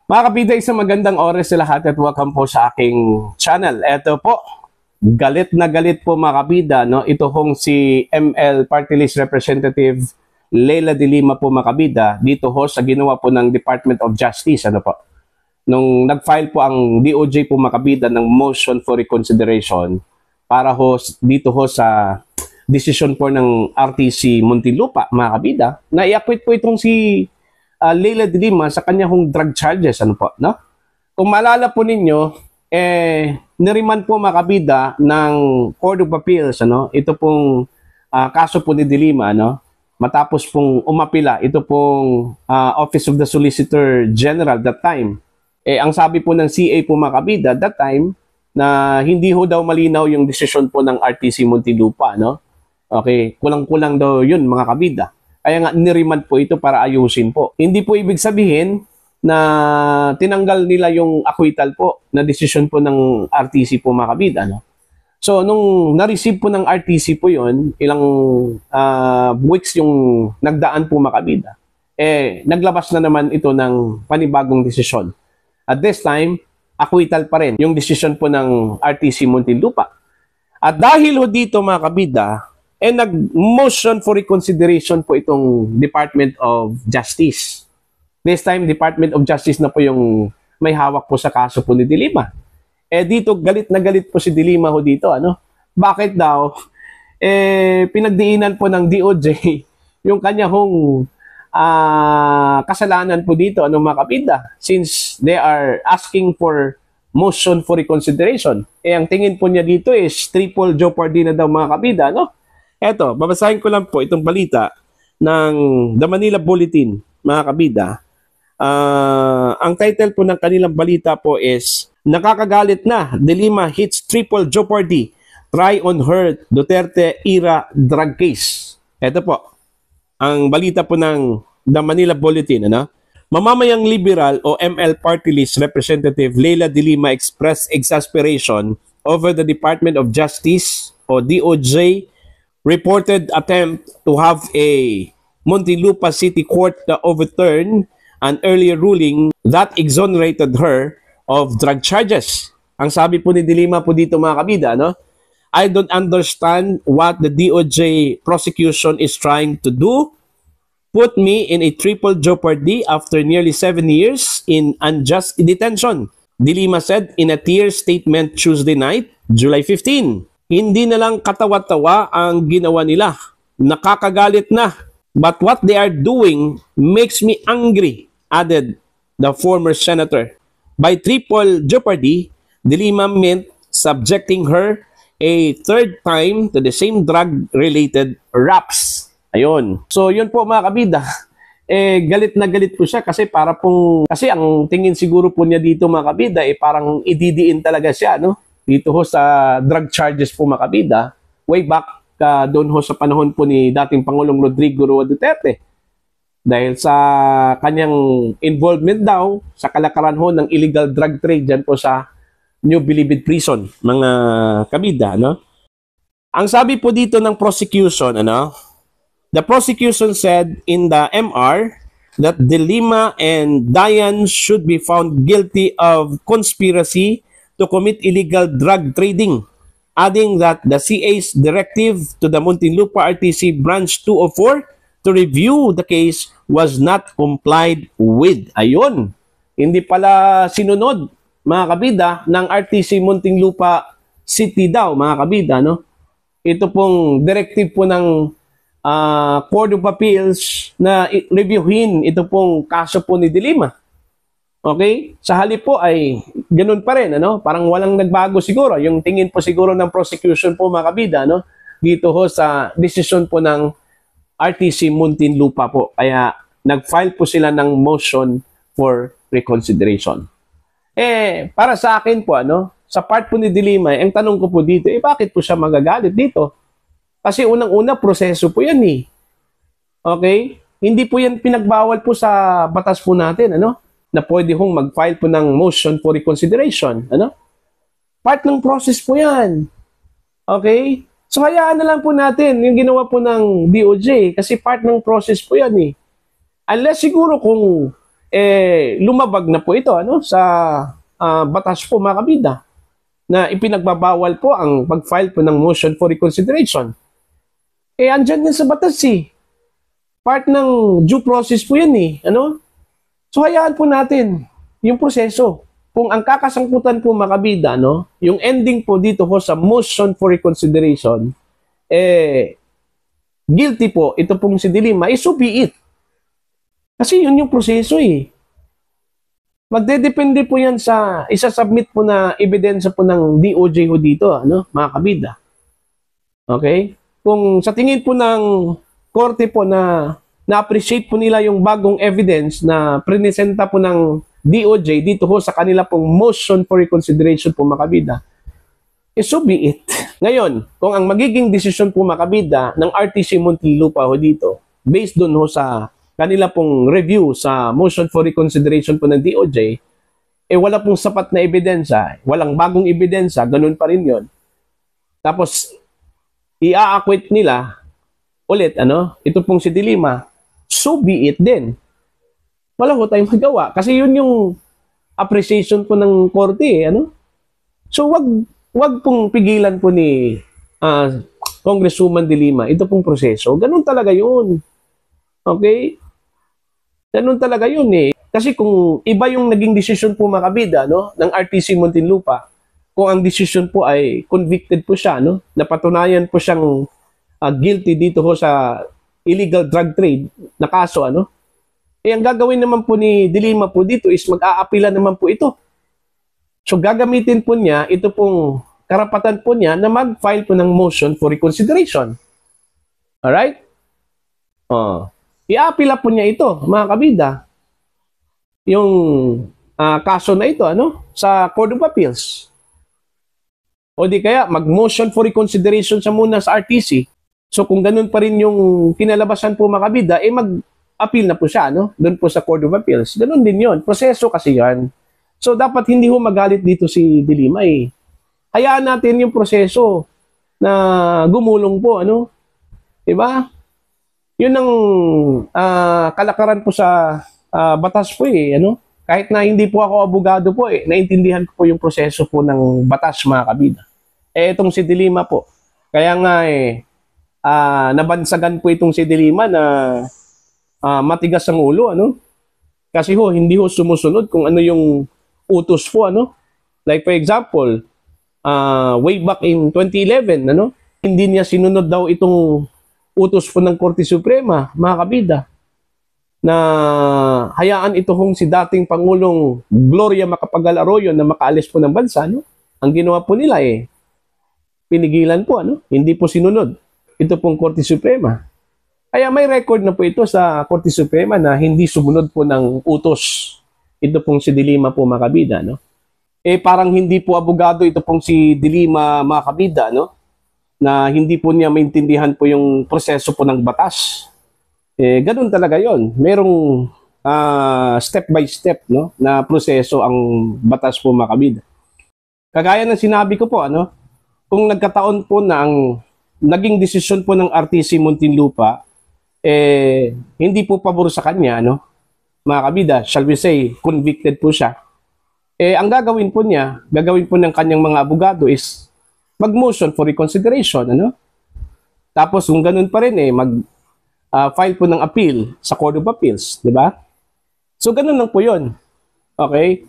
Mga kapita, isang magandang oras sa lahat at welcome po sa aking channel. Ito po, galit na galit po mga kapita, no? Ito hong si ML Party List Representative Leila de Lima po mga kapita, dito ho sa ginawa po ng Department of Justice, ano po. Nung nag-file po ang DOJ po mga kapita ng motion for reconsideration para ho dito ho sa decision po ng RTC Muntinlupa mga kapita, na i-acquit po itong si Leila de Lima sa kanya hong drug charges, ano po, no? Kung maalala po ninyo, niriman po mga kabida ng Court of Appeals, ano? Ito pong kaso po ni de Lima, no? Matapos pong umapila, ito pong Office of the Solicitor General that time. Ang sabi po ng CA po mga kabida that time, na hindi ho daw malinaw yung desisyon po ng RTC Muntinlupa, no? Okay, kulang-kulang daw yun mga kabida. Kaya nga niriman po ito para ayusin po. Hindi po ibig sabihin na tinanggal nila yung acquittal po na desisyon po ng RTC po mga kabida. No? So nung na-receive po ng RTC po yun, ilang weeks yung nagdaan po mga kabida, naglabas na naman ito ng panibagong desisyon. At this time, acquittal pa rin yung desisyon po ng RTC Muntinlupa. At dahil ho dito mga kabida, nag-motion for reconsideration po itong Department of Justice. This time, Department of Justice na po yung may hawak po sa kaso po ni de Lima. Dito, galit na galit po si de Lima ho dito. Ano? Bakit daw? Pinagdiinan po ng DOJ yung kanya hong kasalanan po dito, ano mga kapida, since they are asking for motion for reconsideration. Ang tingin po niya dito is triple jeopardy na daw mga kapida, no? Eto, babasahin ko lang po itong balita ng The Manila Bulletin, mga kabida. Ang title po ng kanilang balita po is, Nakakagalit na, de Lima hits triple jeopardy, try on her Duterte era drug case. Ito po, ang balita po ng The Manila Bulletin. Ano? Mamamayang liberal o ML Party List Representative Leila de Lima expressed exasperation over the Department of Justice o DOJ reported attempt to have a Muntinlupa City Court overturn an earlier ruling that exonerated her of drug charges. Ang sabi po ni de Lima po dito mga kabida, no? I don't understand what the DOJ prosecution is trying to do. Put me in a triple jeopardy after nearly 7 years in unjust detention, de Lima said in a tear statement Tuesday night, July 15. Hindi na lang katawa-tawa ang ginawa nila. Nakakagalit na. But what they are doing makes me angry, added the former senator. By triple jeopardy, de Lima meant subjecting her a third time to the same drug-related raps. Ayun. So yun po mga kabida. Galit na galit po siya kasi kasi ang tingin siguro po niya dito mga kabida parang ididiin talaga siya, no? Dito ho sa drug charges po mga kabida, way back doon ho sa panahon po ni dating Pangulong Rodrigo Roa Duterte. Dahil sa kanyang involvement daw sa kalakaran ho ng illegal drug trade dyan po sa New Bilibid Prison, mga kabida. No? Ang sabi po dito ng prosecution, the prosecution said in the MR that de Lima and Dayan should be found guilty of conspiracy to commit illegal drug trading, adding that the CA's directive to the Muntinlupa RTC Branch 204 to review the case was not complied with. Ayun, hindi pala sinunod, mga kabida, ng RTC Muntinlupa City daw, mga kabida, no? Ito pong directive po ng Court of Appeals na reviewin ito pong kaso po ni de Lima. Okay? Sa halip po ay ganun pa rin, Parang walang nagbago siguro. Yung tingin po siguro ng prosecution po mga kabida, dito ho sa decision po ng RTC Muntinlupa po. Kaya nag-file po sila ng motion for reconsideration. Para sa akin po, sa part po ni de Lima, ang tanong ko po dito, bakit po siya magagalit dito? Kasi unang-una, proseso po yan Okay? Hindi po yan pinagbawal po sa batas po natin, na pwede hong mag-file po ng motion for reconsideration. Part ng process po yan. Okay? So, hayaan na lang po natin yung ginawa po ng DOJ kasi part ng process po yan Unless siguro kung lumabag na po ito sa batas po mga kabida na ipinagbabawal po ang pag-file po ng motion for reconsideration. Andyan yan sa batas Part ng due process po yan So hayaan po natin yung proseso. Kung ang kakasangkutan po mga kabida, yung ending po dito sa motion for reconsideration, guilty po, ito pong si De Lima, so be it. Kasi yun yung proseso Magdedepende po yan sa isa-submit po na ebidensya po ng DOJ dito, mga kabida. Okay? Kung sa tingin po ng korte po na-appreciate po nila yung bagong evidence na presenta po ng DOJ dito sa kanila pong motion for reconsideration po mga kabida, so be it. Ngayon, kung ang magiging desisyon po mga kabida ng RTC Muntinlupa dito, based dun sa kanila pong review sa motion for reconsideration po ng DOJ, wala pong sapat na ebidensya, walang bagong ebidensya, ganun pa rin yon. Tapos, i-acquit nila ulit, ito pong si De Lima, so be it din. Wala ko tayong magawa. Kasi yun yung appreciation po ng korte, So, wag pong pigilan po ni Congresswoman De Lima, ito pong proseso. Ganun talaga yun. Okay? Ganun talaga yun Kasi kung iba yung naging desisyon po mga kabida, ng RTC Muntinlupa, kung ang desisyon po ay convicted po siya, napatunayan po siyang guilty dito sa illegal drug trade na kaso, ang gagawin naman po ni De Lima po dito is mag-aapila naman po ito. So gagamitin po niya, ito pong karapatan po niya na mag-file po ng motion for reconsideration. Alright? I-apila po niya ito, mga kabida, yung kaso na ito, sa Court of Appeals. O di kaya, mag-motion for reconsideration siya muna sa RTC. So kung ganun pa rin yung kinalabasan po mga kabida, mag-appeal na po siya, doon po sa Court of Appeals. Ganun din yon, proseso kasi yan. So dapat hindi ho magalit dito si De Lima Hayaan natin yung proseso na gumulong po, Diba? Yun ang kalakaran po sa batas po Kahit na hindi po ako abogado po naintindihan ko po yung proseso po ng batas mga kabida. Itong si De Lima po. Kaya nga nabansagan po itong si De Lima na matigas ang ulo, Kasi hindi sumusunod kung ano yung utos po, Like for example, way back in 2011, hindi niya sinunod daw itong utos po ng Korte Suprema, mga kabida, na hayaan ito si dating Pangulong Gloria Macapagal Arroyo na makaalis po ng bansa, Ang ginawa po nila pinigilan po, Hindi po sinunod. Ito pong Korte Suprema. Kaya may record na po ito sa Korte Suprema na hindi sumunod po ng utos. Ito pong si De Lima po, mga kabida, parang hindi po abogado ito pong si De Lima, mga kabida, na hindi po niya maintindihan po yung proseso po ng batas. Ganun talaga yon. Merong step by step na proseso ang batas po mga kabida. Kagaya ng sinabi ko po, kung nagkataon po na ang naging desisyon po ng RTC Muntinlupa, hindi po pabor sa kanya, mga kabida, shall we say, convicted po siya. Ang gagawin po ng kanyang mga abogado is mag-motion for reconsideration, Tapos kung ganun pa rin mag-file po ng appeal sa Court of Appeals, di ba? So ganun lang po 'yon. Okay?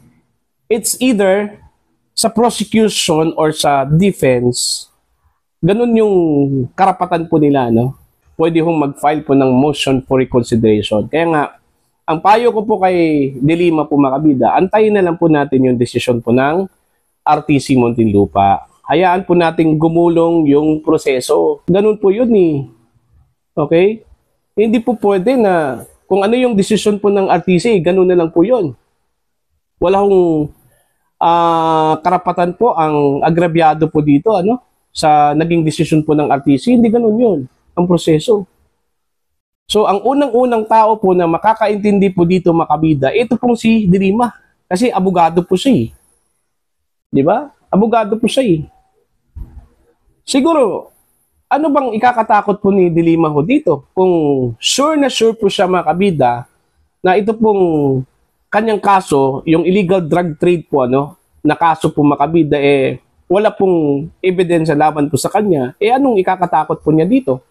It's either sa prosecution or sa defense, ganun yung karapatan po nila, Pwede hong mag-file po ng motion for reconsideration. Kaya nga, ang payo ko po kay De Lima po, mga kabida, antayin na lang po natin yung desisyon po ng RTC Muntinlupa. Hayaan po nating gumulong yung proseso. Ganun po yun Okay? Hindi po pwede na kung ano yung desisyon po ng RTC, ganun na lang po yun. Wala hong karapatan po ang agrabyado po dito, sa naging desisyon po ng RTC. Hindi ganun yun ang proseso. So, ang unang-unang tao po na makakaintindi po dito, mga kabida, ito pong si De Lima. Kasi abogado po siya Di ba? Abogado po siya Siguro, ano bang ikakatakot po ni De Lima dito? Kung sure na sure po siya, mga kabida, na ito pong kanyang kaso, yung illegal drug trade po, ano, na kaso po mga kabida, wala pong ebidensya laban po sa kanya, anong ikakatakot po niya dito?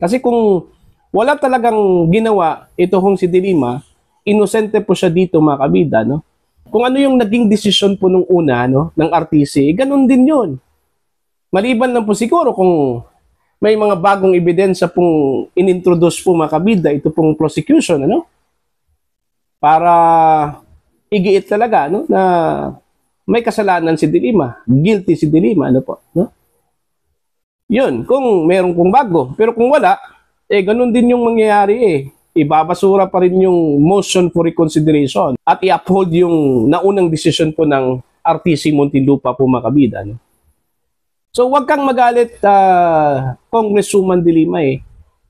Kasi kung wala talagang ginawa ito hong si Dilima, inosente po siya dito mga kabida, no? Kung ano yung naging desisyon po nung una, no, ng RTC, ganun din yun. Maliban lang po siguro kung may mga bagong ebidensya pong inintroduce po mga kabida, ito pong prosecution, ano? Para igiit talaga, no, na may kasalanan si Dilima, guilty si Dilima, ano po, no? Yun, kung meron pong bago. Pero kung wala, ganun din yung mangyayari ibabasura pa rin yung motion for reconsideration at i-uphold yung naunang decision po ng RTC Muntinlupa po mga kabida. No? So wag kang magalit, Congresswoman Dilima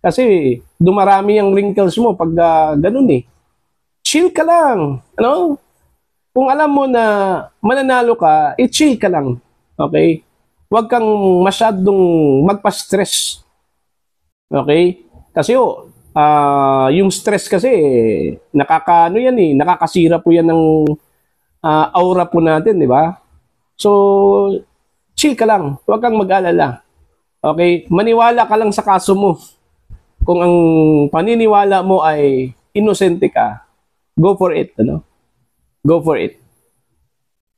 kasi dumarami ang wrinkles mo pag ganun Chill ka lang. Ano? Kung alam mo na mananalo ka, chill ka lang. Okay? Wag kang masyadong magpa-stress. Okay? Kasi yung stress kasi nakakaano yan nakakasira po yan ng aura po natin, di ba? So chill ka lang, huwag kang mag-alala. Okay? Maniwala ka lang sa kaso mo. Kung ang paniniwala mo ay inosente ka, go for it, ano? Go for it.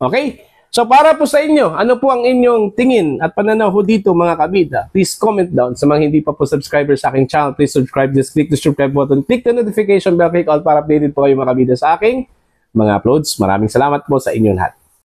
Okay? So para po sa inyo, ano po ang inyong tingin at pananaw ho dito mga kabida? Please comment down. Sa mga hindi pa po subscriber sa aking channel, please subscribe. Just click the subscribe button. Click the notification bell, click all para updated po kayo mga kabida sa aking mga uploads. Maraming salamat po sa inyong lahat.